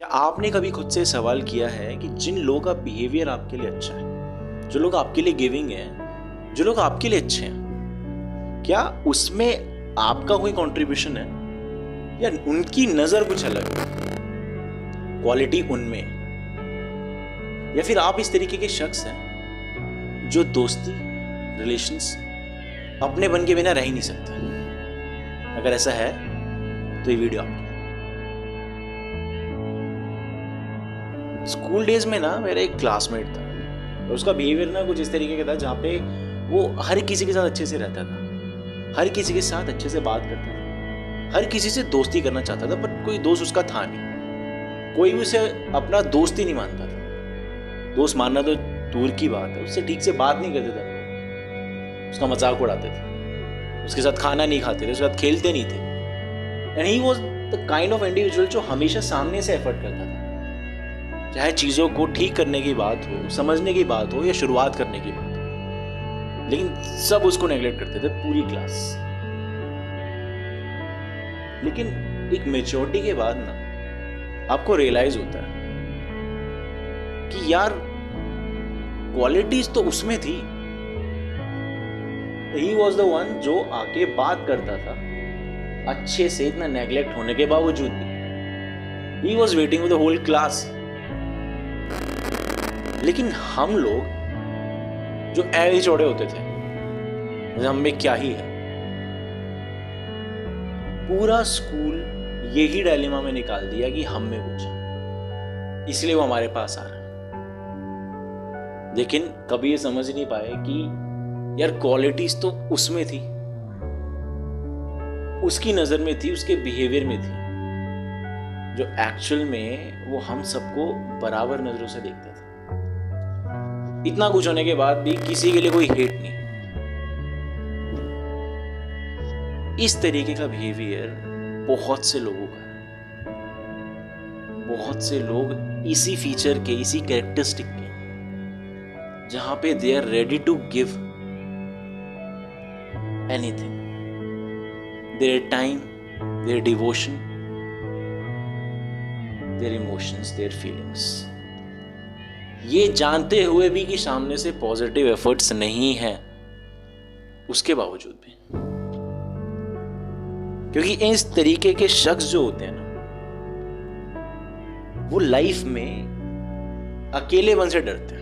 क्या आपने कभी खुद से सवाल किया है कि जिन लोगों का बिहेवियर आपके लिए अच्छा है, जो लोग आपके लिए गिविंग हैं, जो लोग आपके लिए अच्छे हैं, क्या उसमें आपका कोई कंट्रीब्यूशन है या उनकी नजर कुछ अलग है? क्वालिटी उनमें, या फिर आप इस तरीके के शख्स हैं जो दोस्ती रिलेशंस अपने बन के बिना रह ही नहीं सकते? अगर ऐसा है तो ये वीडियो आपकी। स्कूल डेज में ना मेरा एक क्लासमेट था और उसका बिहेवियर ना कुछ इस तरीके का था जहाँ पे वो हर किसी के साथ अच्छे से रहता था, हर किसी के साथ अच्छे से बात करता था, हर किसी से दोस्ती करना चाहता था, पर कोई दोस्त उसका था नहीं। कोई भी उसे अपना दोस्त ही नहीं मानता था। दोस्त मानना तो दूर की बात है, उससे ठीक से बात नहीं करते थे, उसका मजाक उड़ाते थे, उसके साथ खाना नहीं खाते थे, उसके साथ खेलते नहीं थे। And he was the kind of individual जो हमेशा सामने से एफर्ट करता था, चाहे चीजों को ठीक करने की बात हो, समझने की बात हो या शुरुआत करने की बात हो, लेकिन सब उसको नेग्लेक्ट करते थे, पूरी क्लास। लेकिन एक मेच्योरिटी के बाद ना आपको रियलाइज होता है कि यार क्वालिटीज तो उसमें थी। ही वॉज द वन जो आके बात करता था अच्छे से, इतना नेग्लेक्ट होने के बावजूद भी। He was waiting with the whole class. लेकिन हम लोग जो ऐसे चौड़े होते थे, हम में क्या ही है, पूरा स्कूल यही डायलेमा में निकाल दिया कि हम में कुछ है, इसलिए वो हमारे पास आ रहा है। लेकिन कभी ये समझ नहीं पाए कि यार क्वालिटीज तो उसमें थी, उसकी नजर में थी, उसके बिहेवियर में थी, जो एक्चुअल में वो हम सबको बराबर नजरों से देखता था। इतना कुछ होने के बाद भी किसी के लिए कोई हेट नहीं। इस तरीके का बिहेवियर बहुत से लोगों का है। बहुत से लोग इसी फीचर के, इसी कैरेक्टरिस्टिक के, जहां पे they are ready to give anything, their time, their devotion, their emotions, their feelings, ये जानते हुए भी कि सामने से पॉजिटिव एफर्ट्स नहीं है, उसके बावजूद भी। क्योंकि इस तरीके के शख्स जो होते हैं ना, वो लाइफ में अकेलेपन से डरते हैं।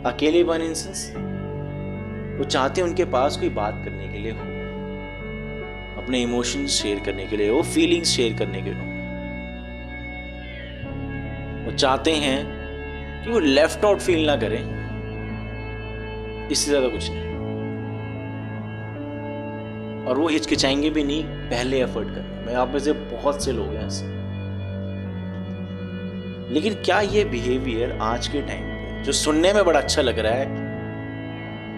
अकेलेपन इन सेंस, वो चाहते हैं उनके पास कोई बात करने के लिए हो, अपने इमोशंस शेयर करने के लिए हो, फीलिंग्स शेयर करने के लिए हो। वो चाहते हैं कि वो लेफ्ट आउट फील ना करें, इससे ज्यादा कुछ नहीं। और वो हिचकिचाएंगे भी नहीं पहले एफर्ट करने में। आप में से बहुत से लोग हैं ऐसे। लेकिन क्या ये बिहेवियर आज के टाइम पे, जो सुनने में बड़ा अच्छा लग रहा है,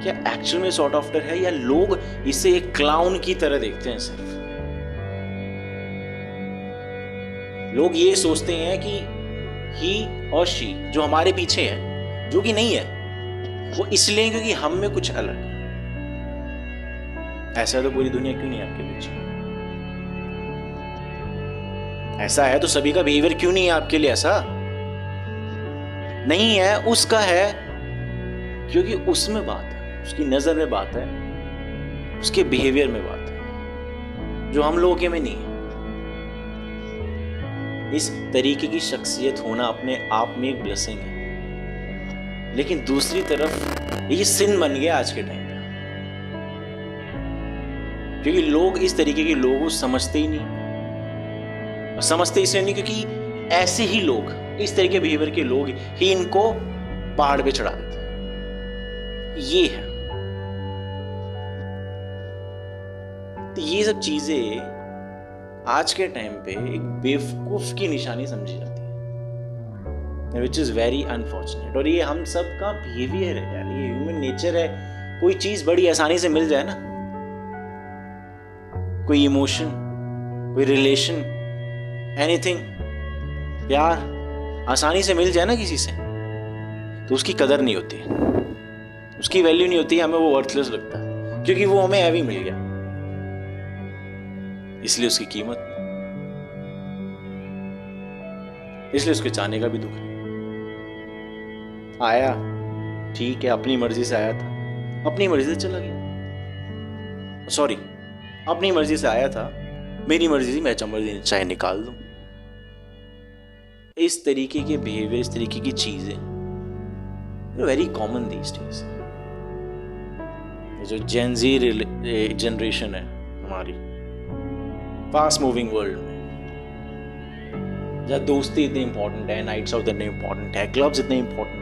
क्या एक्चुअल में सॉर्ट आफ्टर है, या लोग इसे एक क्लाउन की तरह देखते हैं? सिर्फ लोग ये सोचते हैं कि ही और शी जो हमारे पीछे है, जो कि नहीं है, वो इसलिए क्योंकि हम में कुछ अलग है। ऐसा तो पूरी दुनिया क्यों नहीं है आपके पीछे? ऐसा है तो सभी का बिहेवियर क्यों नहीं है आपके लिए ऐसा? नहीं है, उसका है क्योंकि उसमें बात है, उसकी नजर में बात है, उसके बिहेवियर में बात है, जो हम लोगों के में नहीं है। इस तरीके की शख्सियत होना अपने आप में एक ब्लेसिंग है, लेकिन दूसरी तरफ ये सिन बन गया आज के टाइम पे, क्योंकि लोग इस तरीके के लोगों को समझते ही नहीं। और समझते इसलिए नहीं क्योंकि ऐसे ही लोग, इस तरीके बिहेवियर के लोग ही इनको पहाड़ पे चढ़ा देते हैं। ये है, तो ये सब चीजें आज के टाइम पे एक बेवकूफ की निशानी समझी जाती है, विच इज वेरी अनफॉर्चुनेट। और ये हम सब का बिहेवियर है यार, ये ह्यूमन नेचर है। कोई चीज बड़ी आसानी से मिल जाए ना, कोई इमोशन, कोई रिलेशन, एनीथिंग, प्यार आसानी से मिल जाए ना किसी से, तो उसकी कदर नहीं होती, उसकी वैल्यू नहीं होती, हमें वो वर्थलेस लगता है, क्योंकि वो हमें हैवी मिल गया, इसलिए उसकी कीमत। इसलिए उसके जाने का भी दुख नहीं। आया, ठीक है, अपनी मर्जी से आया था, अपनी मर्जी से चला गया। सॉरी, अपनी मर्जी से आया था, मेरी मर्जी थी, मैं चाहे निकाल दूं। इस तरीके के बिहेवियर, इस तरीके की चीजें वेरी कॉमन दीस डेज। जो जेन ज़ी जनरेशन है हमारी, फास्ट मूविंग वर्ल्ड में, जहाँ दोस्ती इतनी इंपॉर्टेंट है, नाइट्स आउट इतने इंपॉर्टेंट है, क्लब्स इतने इंपॉर्टेंट,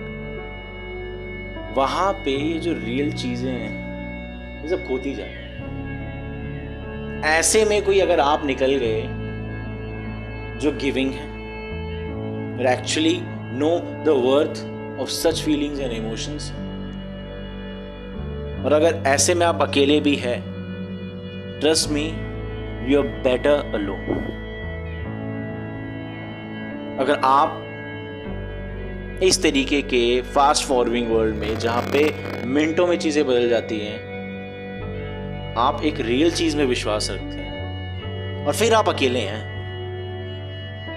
वहां पे ये जो रियल चीजें हैं ये सब खोती जाती हैं। ऐसे में कोई अगर आप निकल गए जो गिविंग है, actually know the worth of such feelings and emotions, और अगर ऐसे में आप अकेले भी हैं, trust me, you are better alone. अगर आप इस तरीके के फास्ट फॉरवर्डिंग वर्ल्ड में, जहां पे मिनटों में चीजें बदल जाती हैं, आप एक रियल चीज में विश्वास रखते हैं और फिर आप अकेले हैं,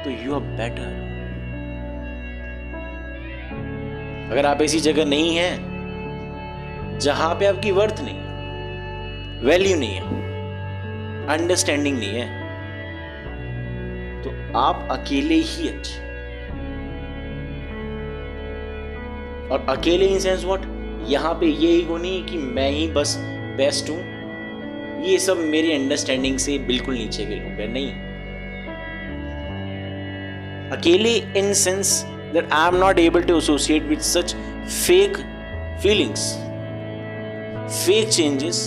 तो यू आर बेटर। अगर आप ऐसी जगह नहीं हैं जहां पे आपकी वर्थ नहीं है, वैल्यू नहीं है, अंडरस्टैंडिंग नहीं है, तो आप अकेले ही अच्छे। और अकेले इन सेंस व्हाट, यहां पे ये ईगो नहीं कि मैं ही बस बेस्ट हूं, ये सब मेरी अंडरस्टैंडिंग से बिल्कुल नीचे के लोग हैं, नहीं। अकेले in sense that I am not able to associate with such fake feelings, fake changes।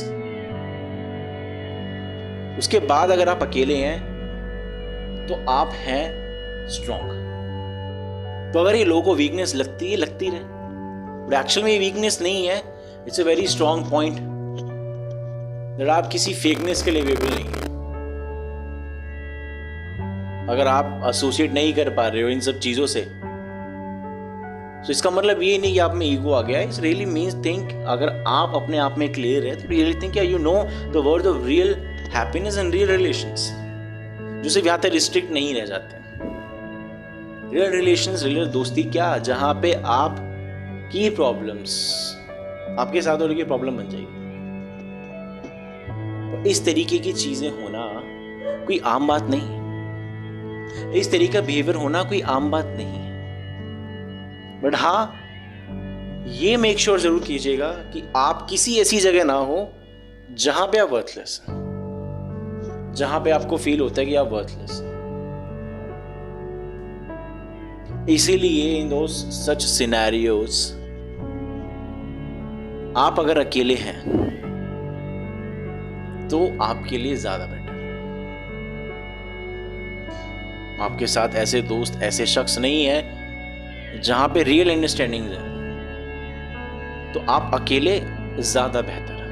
उसके बाद अगर आप अकेले हैं तो आप हैं स्ट्रॉन्ग। तो अगर ये लोगों को वीकनेस लगती है, लगती रहे, बट एक्चुअल में ये वीकनेस नहीं है, it's a very strong point that आप किसी फेकनेस के लिए लेवेबल नहीं है। अगर आप एसोसिएट नहीं कर पा रहे हो इन सब चीजों से, तो इसका मतलब ये नहीं कि आप में ईगो आ गया है। इट्स रियली मीन्स थिंक, अगर आप अपने आप में क्लियर है तो really think you know the word of real happiness and real relations, जो सिर्फ यहाँ तक रिस्ट्रिक्ट नहीं रह जाते। रियल रिलेशंस, रियल दोस्ती क्या, जहां पे आप की प्रॉब्लम्स आपके साथ और की प्रॉब्लम बन जाएगी। तो इस तरीके की चीजें होना कोई आम बात नहीं है, इस तरीके का बिहेवियर होना कोई आम बात नहीं है। बट हाँ, ये मेक श्योर जरूर कीजिएगा कि आप किसी ऐसी जगह ना हो जहां पे आप वर्थलेस हैं, जहां पे आपको फील होता है कि आप वर्थलेस हैं। इसीलिए इन दोस सच सिनेरियोस आप अगर अकेले हैं तो आपके लिए ज्यादा बेटर है। आपके साथ ऐसे दोस्त, ऐसे शख्स नहीं है जहां पे रियल अंडरस्टैंडिंग है, तो आप अकेले ज्यादा बेहतर है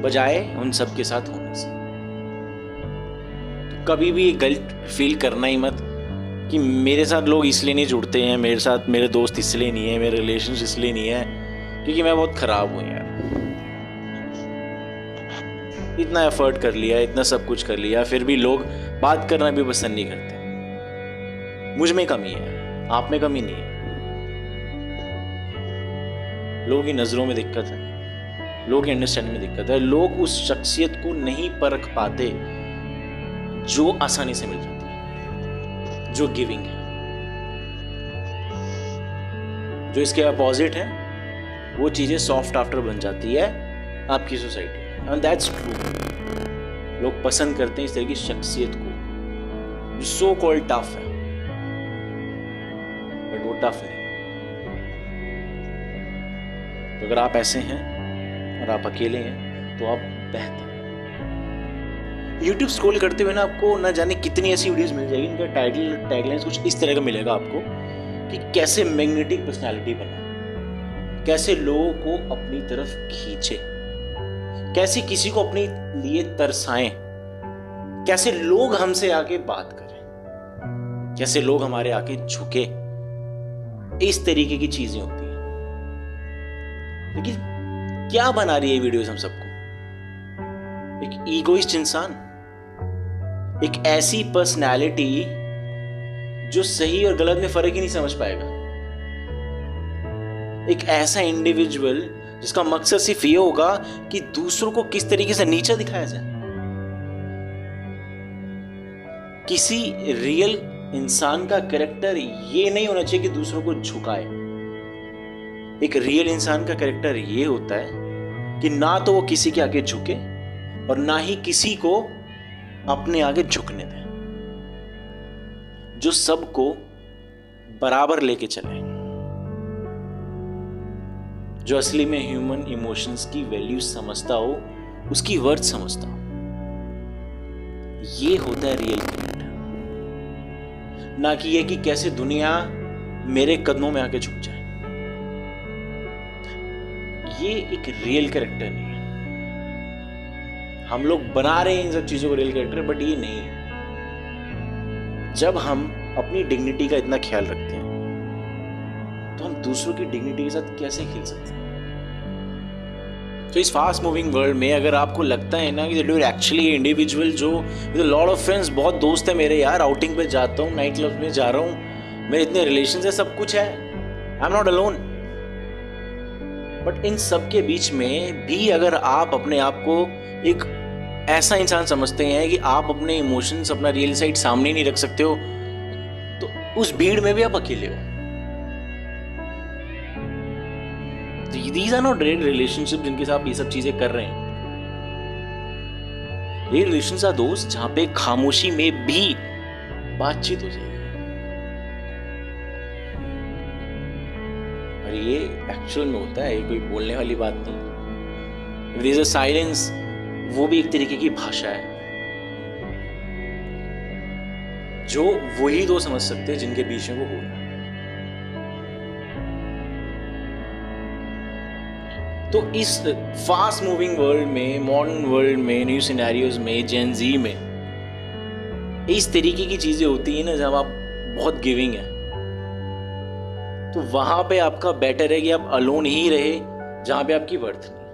बजाय उन सब के साथ होने से। तो कभी भी गिल्ट फील करना ही मत कि मेरे साथ लोग इसलिए नहीं जुड़ते हैं, मेरे साथ मेरे दोस्त इसलिए नहीं है, मेरे रिलेशन इसलिए नहीं है क्योंकि मैं बहुत खराब हूं यार, इतना एफर्ट कर लिया, इतना सब कुछ कर लिया, फिर भी लोग बात करना भी पसंद नहीं करते। मुझ में कमी है, आप में कमी नहीं है। लोगों की नजरों में दिक्कत है, लोगों की अंडरस्टैंडिंग में दिक्कत है। लोग उस शख्सियत को नहीं परख पाते जो आसानी से मिल जाती है, जो गिविंग है। जो इसके अपोजिट है वो चीजें सॉफ्ट आफ्टर बन जाती है आपकी सोसाइटी, एंड दैट्स ट्रू। लोग पसंद करते हैं इस तरह की शख्सियत को जो सो कॉल्ड टफ है, बट वो टफ नहीं। तो अगर आप ऐसे हैं और आप अकेले हैं तो आप बेहतर हैं। YouTube स्क्रॉल करते हुए ना आपको ना जाने कितनी ऐसी वीडियोस मिल जाएगी, इनका टैगलाइंस कुछ इस तरह का मिलेगा आपको कि कैसे मैग्नेटिक पर्सनालिटी बना, कैसे लोगों को अपनी तरफ खींचे, कैसे किसी को अपने लिए तरसाएं, कैसे लोग हमसे आके बात करें, कैसे लोग हमारे आके झुके। इस तरीके की चीजें होती हैं। लेकिन क्या बना रही है वीडियोस हम सबको? एक ईगोइस्ट इंसान, एक ऐसी पर्सनालिटी जो सही और गलत में फर्क ही नहीं समझ पाएगा। एक ऐसा इंडिविजुअल जिसका मकसद सिर्फ ये होगा कि दूसरों को किस तरीके से नीचा दिखाया जाए। किसी रियल इंसान का कैरेक्टर ये नहीं होना चाहिए कि दूसरों को झुकाए। एक रियल इंसान का कैरेक्टर ये होता है कि ना तो वो किसी के आगे झुके और ना ही किसी को अपने आगे झुकने दे, जो सबको बराबर लेके चले, जो असली में ह्यूमन इमोशंस की वैल्यू समझता हो, उसकी वर्थ समझता हो। ये होता है रियल कैरेक्टर, ना कि ये कि कैसे दुनिया मेरे कदमों में आके झुक जाए। ये एक रियल कैरेक्टर नहीं है। हम लोग बना रहे हैं इन सब चीजों को रियल कैरेक्टर, बट ये नहीं है। जब हम अपनी डिग्निटी का इतना ख्याल रखते हैं तो हम दूसरों की डिग्निटी के साथ कैसे खेल सकते हैं। तो इस फास्ट मूविंग वर्ल्ड में अगर आपको लगता है ना कि that you are actually individual जो with a lot of friends, बहुत दोस्त है मेरे यार, आउटिंग पे जाता हूँ, नाइट क्लब में जा रहा हूँ, मेरे इतने रिलेशंस है, सब कुछ है, I am not alone. But in सब के बीच में भी अगर आप अपने आप को एक ऐसा इंसान समझते हैं कि आप अपने इमोशंस, अपना रियल साइड सामने नहीं रख सकते हो, तो उस भीड़ में भी आप अकेले हो। These are not real relationships जिनके साथ आप ये सब चीजें कर रहे हैं। ये रिलेशंस आर दोस्त जहां पे खामोशी में भी बातचीत हो जाएगी। और ये एक्चुअल में होता है, ये कोई बोलने वाली बात नहीं। There is a silence, वो भी एक तरीके की भाषा है जो वही दो समझ सकते हैं जिनके बीच में वो हो रहा है। तो इस फास्ट मूविंग वर्ल्ड में, मॉडर्न वर्ल्ड में, न्यू सिनेरियोज में, जेन जी में इस तरीके की चीजें होती है ना, जब आप बहुत गिविंग है तो वहां पे आपका बेटर है कि आप अलोन ही रहे जहां पे आपकी वर्थ नहीं।